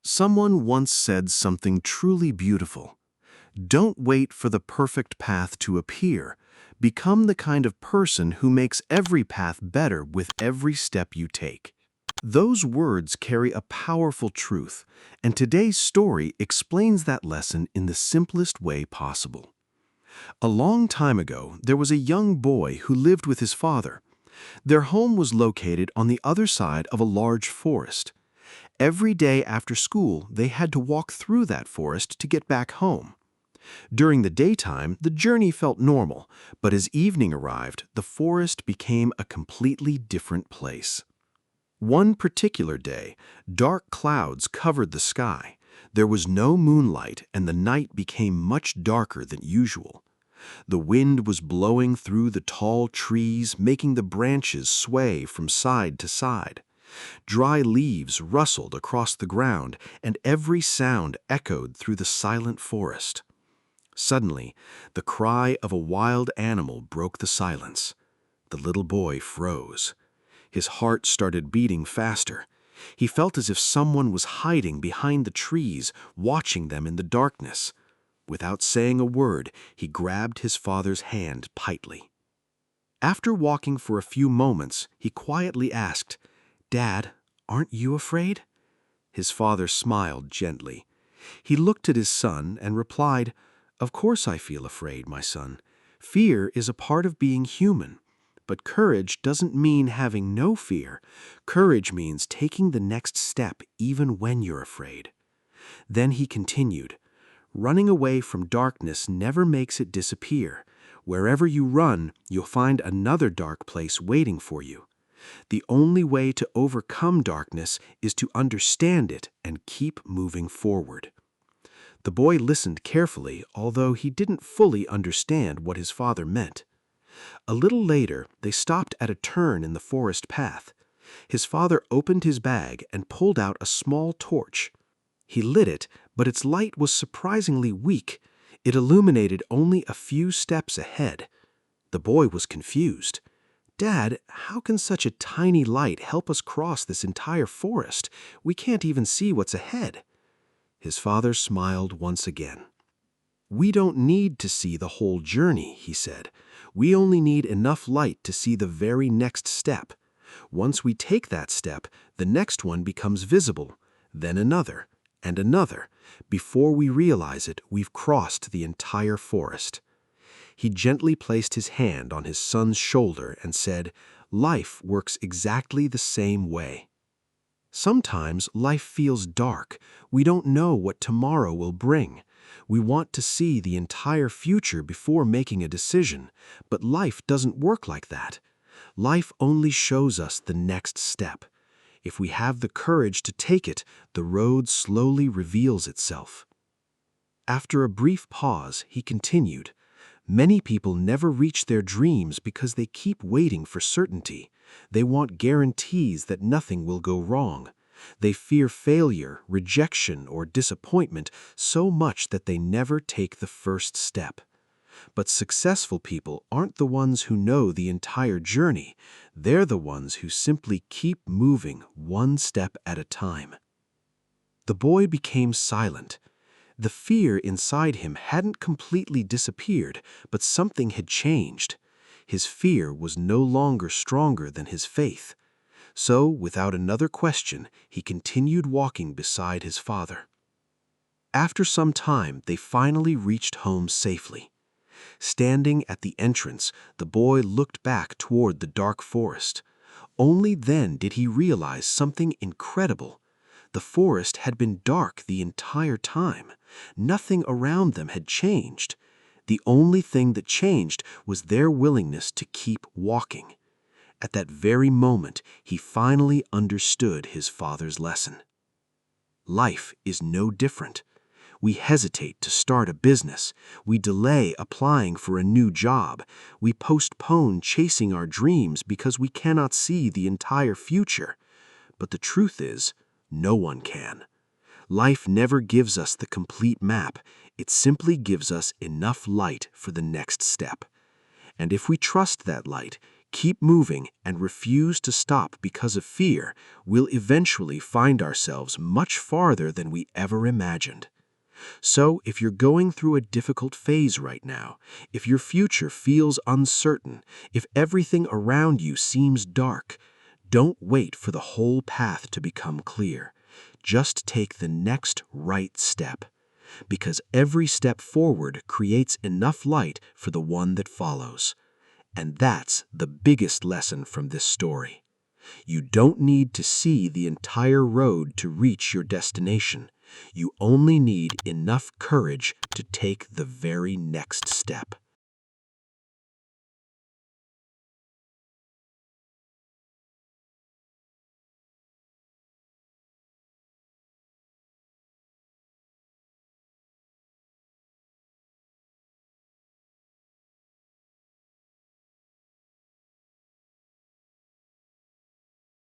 Someone once said something truly beautiful. Don't wait for the perfect path to appear. Become the kind of person who makes every path better with every step you take. Those words carry a powerful truth, and today's story explains that lesson in the simplest way possible. A long time ago, there was a young boy who lived with his father. Their home was located on the other side of a large forest. Every day after school, they had to walk through that forest to get back home. During the daytime, the journey felt normal, but as evening arrived, the forest became a completely different place. One particular day, dark clouds covered the sky. There was no moonlight, and the night became much darker than usual. The wind was blowing through the tall trees, making the branches sway from side to side. Dry leaves rustled across the ground, and every sound echoed through the silent forest. Suddenly, the cry of a wild animal broke the silence. The little boy froze. His heart started beating faster. He felt as if someone was hiding behind the trees, watching them in the darkness. Without saying a word, he grabbed his father's hand tightly. After walking for a few moments, he quietly asked, "Dad, aren't you afraid?" His father smiled gently. He looked at his son and replied, "Of course I feel afraid, my son. Fear is a part of being human. But courage doesn't mean having no fear. Courage means taking the next step even when you're afraid." Then he continued, "Running away from darkness never makes it disappear. Wherever you run, you'll find another dark place waiting for you. The only way to overcome darkness is to understand it and keep moving forward." The boy listened carefully, although he didn't fully understand what his father meant. A little later, they stopped at a turn in the forest path. His father opened his bag and pulled out a small torch. He lit it, but its light was surprisingly weak. It illuminated only a few steps ahead. The boy was confused. "Dad, how can such a tiny light help us cross this entire forest? We can't even see what's ahead." His father smiled once again. "We don't need to see the whole journey," he said. "We only need enough light to see the very next step. Once we take that step, the next one becomes visible, then another, and another. Before we realize it, we've crossed the entire forest." He gently placed his hand on his son's shoulder and said, "Life works exactly the same way. Sometimes life feels dark. We don't know what tomorrow will bring. We want to see the entire future before making a decision, but life doesn't work like that. Life only shows us the next step. If we have the courage to take it, the road slowly reveals itself." After a brief pause, he continued, "Many people never reach their dreams because they keep waiting for certainty. They want guarantees that nothing will go wrong. They fear failure, rejection, or disappointment so much that they never take the first step. But successful people aren't the ones who know the entire journey. They're the ones who simply keep moving one step at a time." The boy became silent. The fear inside him hadn't completely disappeared, but something had changed. His fear was no longer stronger than his faith. So, without another question, he continued walking beside his father. After some time, they finally reached home safely. Standing at the entrance, the boy looked back toward the dark forest. Only then did he realize something incredible. The forest had been dark the entire time. Nothing around them had changed. The only thing that changed was their willingness to keep walking. At that very moment, he finally understood his father's lesson. Life is no different. We hesitate to start a business. We delay applying for a new job. We postpone chasing our dreams because we cannot see the entire future. But the truth is, no one can. Life never gives us the complete map. It simply gives us enough light for the next step. And if we trust that light, keep moving and refuse to stop because of fear, we'll eventually find ourselves much farther than we ever imagined. So, if you're going through a difficult phase right now, if your future feels uncertain, if everything around you seems dark, don't wait for the whole path to become clear. Just take the next right step, because every step forward creates enough light for the one that follows. And that's the biggest lesson from this story. You don't need to see the entire road to reach your destination. You only need enough courage to take the very next step.